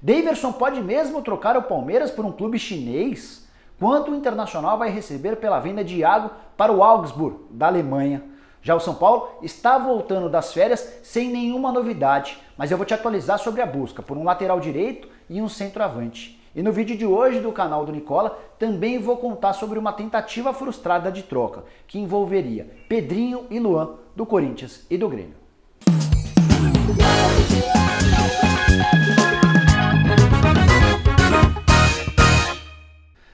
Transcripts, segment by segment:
Daverson pode mesmo trocar o Palmeiras por um clube chinês? Quanto o Internacional vai receber pela venda de Iago para o Augsburg, da Alemanha? Já o São Paulo está voltando das férias sem nenhuma novidade, mas eu vou te atualizar sobre a busca por um lateral direito e um centroavante. E no vídeo de hoje do canal do Nicola também vou contar sobre uma tentativa frustrada de troca, que envolveria Pedrinho e Luan, do Corinthians e do Grêmio.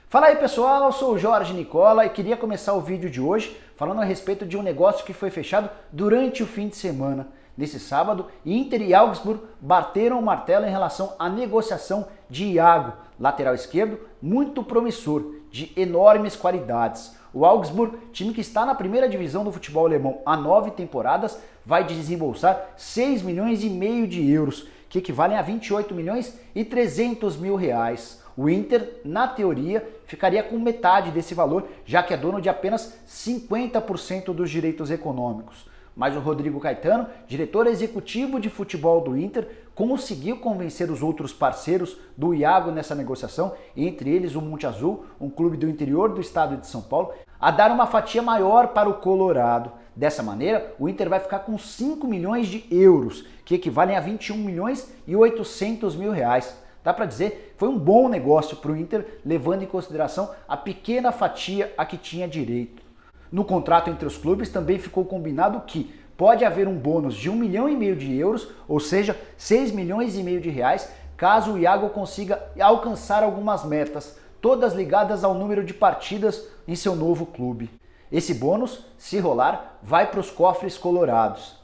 Fala aí pessoal, eu sou o Jorge Nicola e queria começar o vídeo de hoje falando a respeito de um negócio que foi fechado durante o fim de semana. Nesse sábado, Inter e Augsburg bateram o martelo em relação à negociação de Iago, lateral esquerdo, muito promissor, de enormes qualidades. O Augsburg, time que está na primeira divisão do futebol alemão há 9 temporadas, vai desembolsar 6 milhões e meio de euros, que equivalem a 28 milhões e 300 mil reais. O Inter, na teoria, ficaria com metade desse valor, já que é dono de apenas 50% dos direitos econômicos. Mas o Rodrigo Caetano, diretor executivo de futebol do Inter, conseguiu convencer os outros parceiros do Iago nessa negociação, entre eles o Monte Azul, um clube do interior do estado de São Paulo, a dar uma fatia maior para o Colorado. Dessa maneira, o Inter vai ficar com 5 milhões de euros, que equivalem a 21 milhões e 800 mil reais. Dá para dizer que foi um bom negócio para o Inter, levando em consideração a pequena fatia a que tinha direito. No contrato entre os clubes também ficou combinado que pode haver um bônus de 1,5 milhão de euros, ou seja, 6 milhões e meio de reais, caso o Iago consiga alcançar algumas metas, todas ligadas ao número de partidas em seu novo clube. Esse bônus, se rolar, vai para os cofres colorados.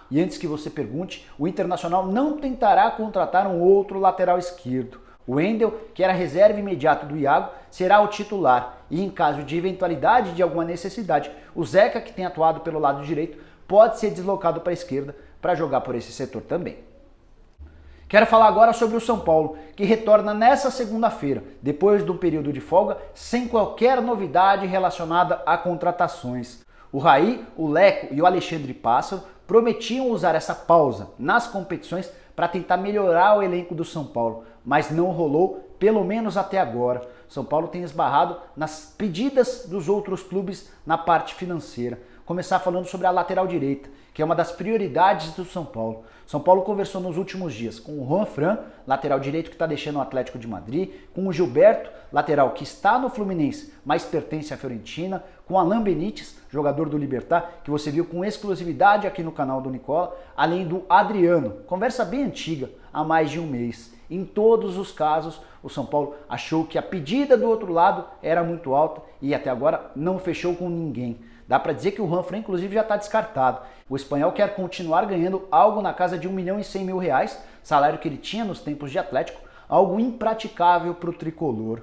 E antes que você pergunte, o Internacional não tentará contratar um outro lateral esquerdo. O Wendel, que era reserva imediato do Iago, será o titular e, em caso de eventualidade de alguma necessidade, o Zeca, que tem atuado pelo lado direito, pode ser deslocado para a esquerda para jogar por esse setor também. Quero falar agora sobre o São Paulo, que retorna nessa segunda-feira, depois de um período de folga, sem qualquer novidade relacionada a contratações. O Raí, o Leco e o Alexandre Pássaro prometiam usar essa pausa nas competições para tentar melhorar o elenco do São Paulo, mas não rolou, pelo menos até agora. São Paulo tem esbarrado nas pedidas dos outros clubes na parte financeira. Começar falando sobre a lateral direita, que é uma das prioridades do São Paulo. São Paulo conversou nos últimos dias com o Juan Fran, lateral direito que está deixando o Atlético de Madrid, com o Gilberto, lateral que está no Fluminense, mas pertence à Fiorentina, com Alan Benítez, jogador do Libertad, que você viu com exclusividade aqui no canal do Nicola, além do Adriano, conversa bem antiga, há mais de um mês. Em todos os casos, o São Paulo achou que a pedida do outro lado era muito alta e até agora não fechou com ninguém. Dá para dizer que o Juan Fran, inclusive, já está descartado. O espanhol quer continuar ganhando algo na casa de 1 milhão e 100 mil reais, salário que ele tinha nos tempos de Atlético, algo impraticável para o tricolor.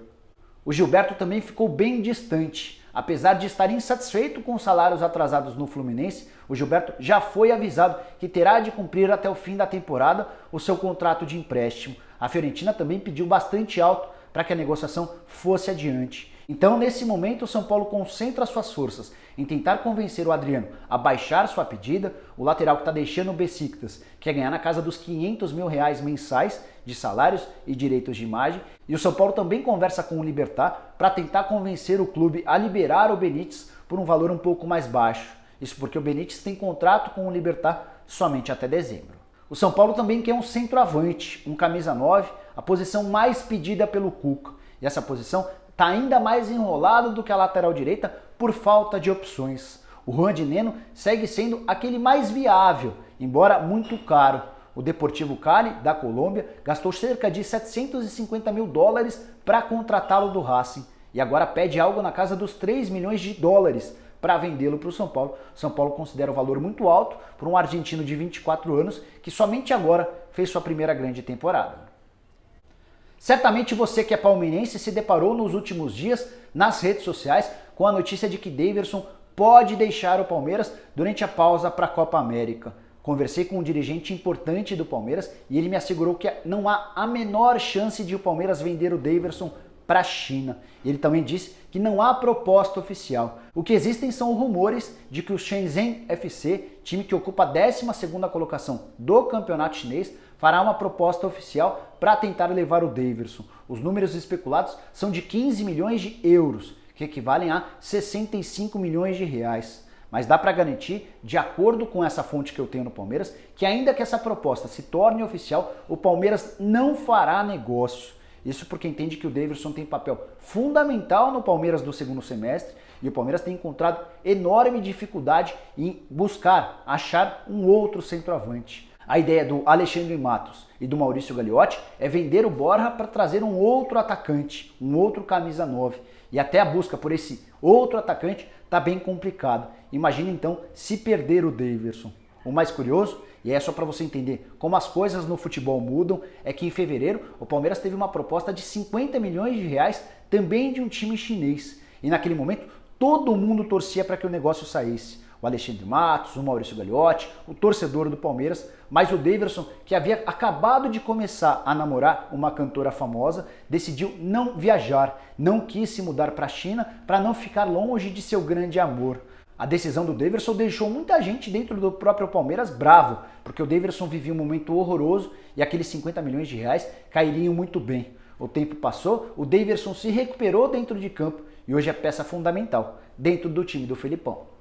O Gilberto também ficou bem distante. Apesar de estar insatisfeito com os salários atrasados no Fluminense, o Gilberto já foi avisado que terá de cumprir até o fim da temporada o seu contrato de empréstimo. A Fiorentina também pediu bastante alto para que a negociação fosse adiante. Então, nesse momento, o São Paulo concentra suas forças em tentar convencer o Adriano a baixar sua pedida. O lateral que está deixando o Besiktas quer ganhar na casa dos 500 mil reais mensais de salários e direitos de imagem. E o São Paulo também conversa com o Libertad para tentar convencer o clube a liberar o Benítez por um valor um pouco mais baixo. Isso porque o Benítez tem contrato com o Libertad somente até dezembro. O São Paulo também quer um centroavante, um camisa 9, a posição mais pedida pelo Cuca. E essa posição está ainda mais enrolada do que a lateral direita por falta de opções. O Juan de Neno segue sendo aquele mais viável, embora muito caro. O Deportivo Cali, da Colômbia, gastou cerca de 750 mil dólares para contratá-lo do Racing e agora pede algo na casa dos 3 milhões de dólares para vendê-lo para o São Paulo. O São Paulo considera o valor muito alto por um argentino de 24 anos que somente agora fez sua primeira grande temporada. Certamente você que é palmeirense se deparou nos últimos dias nas redes sociais com a notícia de que Daverson pode deixar o Palmeiras durante a pausa para a Copa América. Conversei com um dirigente importante do Palmeiras e ele me assegurou que não há a menor chance de o Palmeiras vender o Daverson para a China. Ele também disse que não há proposta oficial. O que existem são rumores de que o Shenzhen FC, time que ocupa a 12ª colocação do campeonato chinês, fará uma proposta oficial para tentar levar o Daverson. Os números especulados são de 15 milhões de euros, que equivalem a 65 milhões de reais. Mas dá para garantir, de acordo com essa fonte que eu tenho no Palmeiras, que ainda que essa proposta se torne oficial, o Palmeiras não fará negócio. Isso porque entende que o Daverson tem papel fundamental no Palmeiras do segundo semestre e o Palmeiras tem encontrado enorme dificuldade em achar um outro centroavante. A ideia do Alexandre Matos e do Maurício Gagliotti é vender o Borja para trazer um outro atacante, um outro camisa 9. E até a busca por esse outro atacante está bem complicado. Imagina então se perder o Daverson. O mais curioso, e é só para você entender como as coisas no futebol mudam, é que em fevereiro o Palmeiras teve uma proposta de 50 milhões de reais também de um time chinês. E naquele momento todo mundo torcia para que o negócio saísse. O Alexandre Matos, o Maurício Gagliotti, o torcedor do Palmeiras, mas o Daverson, que havia acabado de começar a namorar uma cantora famosa, decidiu não viajar, não quis se mudar para a China para não ficar longe de seu grande amor. A decisão do Daverson deixou muita gente dentro do próprio Palmeiras bravo, porque o Daverson vivia um momento horroroso e aqueles 50 milhões de reais cairiam muito bem. O tempo passou, o Daverson se recuperou dentro de campo e hoje é peça fundamental dentro do time do Felipão.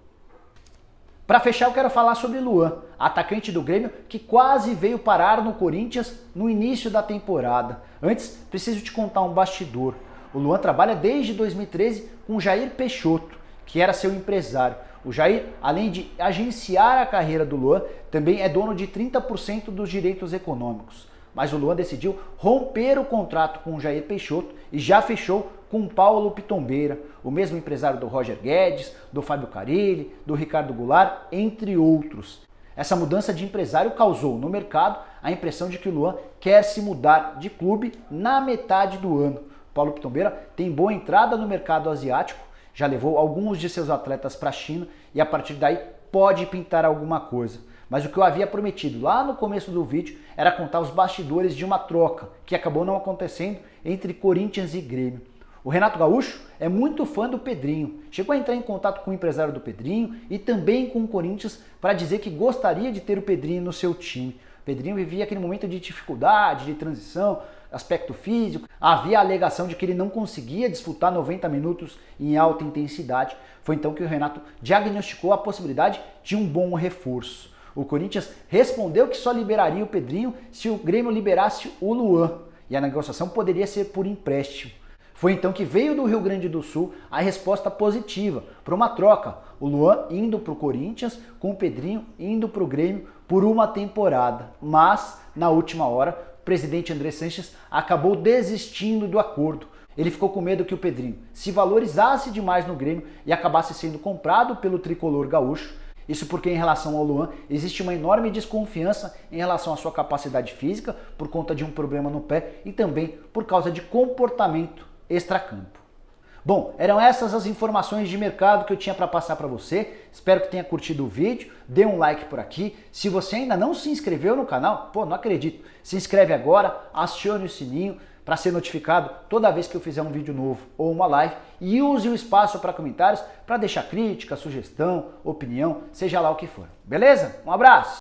Para fechar, eu quero falar sobre Luan, atacante do Grêmio que quase veio parar no Corinthians no início da temporada. Antes, preciso te contar um bastidor. O Luan trabalha desde 2013 com Jair Peixoto, que era seu empresário. O Jair, além de agenciar a carreira do Luan, também é dono de 30% dos direitos econômicos. Mas o Luan decidiu romper o contrato com o Jair Peixoto e já fechou com o Paulo Pitombeira, o mesmo empresário do Roger Guedes, do Fábio Carille, do Ricardo Goulart, entre outros. Essa mudança de empresário causou no mercado a impressão de que o Luan quer se mudar de clube na metade do ano. Paulo Pitombeira tem boa entrada no mercado asiático, já levou alguns de seus atletas para a China e a partir daí pode pintar alguma coisa. Mas o que eu havia prometido lá no começo do vídeo era contar os bastidores de uma troca que acabou não acontecendo entre Corinthians e Grêmio. O Renato Gaúcho é muito fã do Pedrinho, chegou a entrar em contato com o empresário do Pedrinho e também com o Corinthians para dizer que gostaria de ter o Pedrinho no seu time. O Pedrinho vivia aquele momento de dificuldade, de transição, aspecto físico, havia a alegação de que ele não conseguia disputar 90 minutos em alta intensidade. Foi então que o Renato diagnosticou a possibilidade de um bom reforço. O Corinthians respondeu que só liberaria o Pedrinho se o Grêmio liberasse o Luan, e a negociação poderia ser por empréstimo. Foi então que veio do Rio Grande do Sul a resposta positiva para uma troca. O Luan indo para o Corinthians, com o Pedrinho indo para o Grêmio por uma temporada. Mas, na última hora, o presidente André Sanches acabou desistindo do acordo. Ele ficou com medo que o Pedrinho se valorizasse demais no Grêmio e acabasse sendo comprado pelo tricolor gaúcho. Isso porque em relação ao Luan existe uma enorme desconfiança em relação à sua capacidade física por conta de um problema no pé e também por causa de comportamento extracampo. Bom, eram essas as informações de mercado que eu tinha para passar para você. Espero que tenha curtido o vídeo, dê um like por aqui. Se você ainda não se inscreveu no canal, não acredito, se inscreve agora, acione o sininho para ser notificado toda vez que eu fizer um vídeo novo ou uma live e use o espaço para comentários para deixar crítica, sugestão, opinião, seja lá o que for. Beleza? Um abraço!